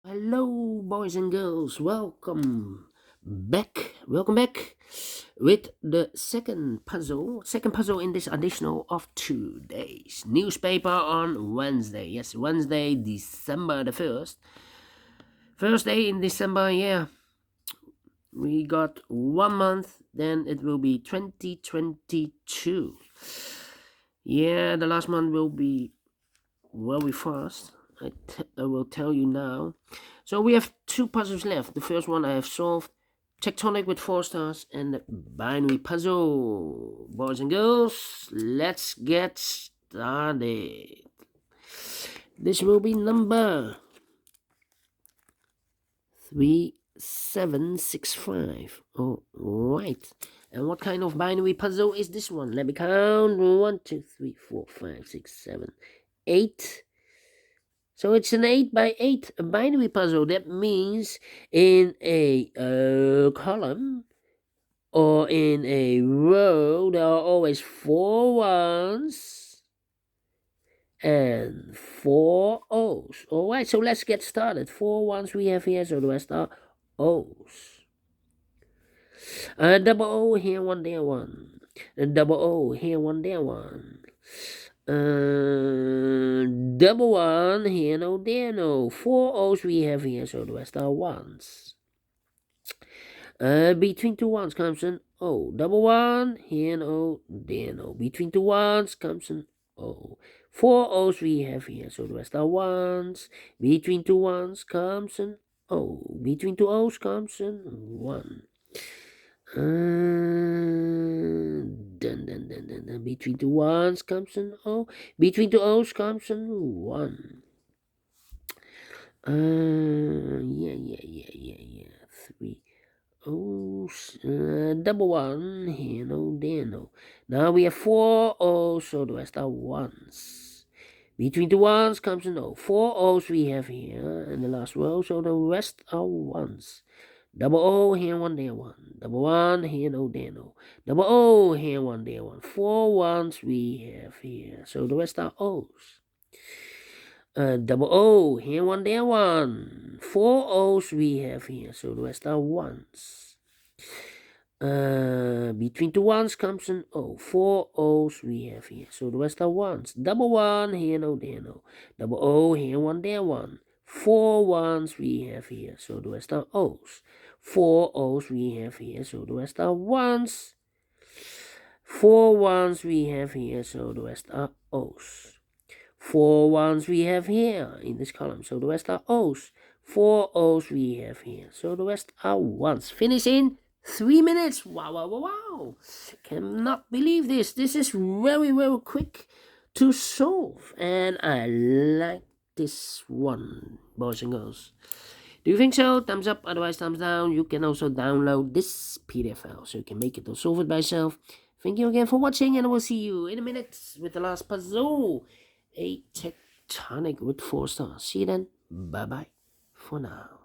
Hello, boys and girls. Welcome back with the second puzzle in this additional of 2 days. Newspaper on Wednesday. Yes, Wednesday, December the 1st. First day in December, yeah. We got 1 month, then it will be 2022. Yeah, the last month will be very fast. I will tell you now. So we have two puzzles left. The first one I have solved, tectonic with 4 stars, and the binary puzzle. Boys and girls, let's get started. This will be number 3765. All right. And what kind of binary puzzle is this one? Let me count. 1, 2, 3, 4, 5, 6, 7, 8. So it's an 8 by 8 binary puzzle. That means in a column or in a row, there are always 4 ones and 4 O's. All right, so let's get started. 4 ones we have here, so the rest are O's. Double O here, one there, one. Double O here, one there, one. Double one here, no there, no. 4 O's we have here, so the rest are ones. Between 2 ones comes an O. Double one here, no there, no. Between 2 ones comes an O. 4 O's we have here, so the rest are ones. Between 2 ones comes an O. Between 2 O's comes an 1. Between 2 ones comes an O. Between 2 O's comes an 1. Yeah. 3 O's. Double one here, no there, no. Now we have 4 O's, so the rest are ones. Between 2 ones comes an O. 4 O's we have here in the last row, so the rest are ones. Double O here, one there, one. Double one here, no there, no. Double O here, one there, one. 4 ones we have here, so the rest are O's. Double O here, one there, one. 4 O's we have here, so the rest are ones. Between 2 ones comes an O. 4 O's we have here, so the rest are ones. Double one here, no there, no. Double O here, one there, one. 4 ones we have here, so the rest are O's. 4 O's we have here, so the rest are ones. 4 ones we have here, so the rest are O's. 4 ones we have here in this column, so the rest are O's. 4 O's we have here, so the rest are ones. Finish in 3 minutes. Wow. Cannot believe this. This is very quick to solve, and I like this one, boys and girls. Do you think so? Thumbs up, otherwise thumbs down. You can also download this PDF file so you can make it or solve it by yourself. Thank you again for watching, and I will see you in a minute with the last puzzle. A tectonic with 4 stars. See you then. Bye bye for now.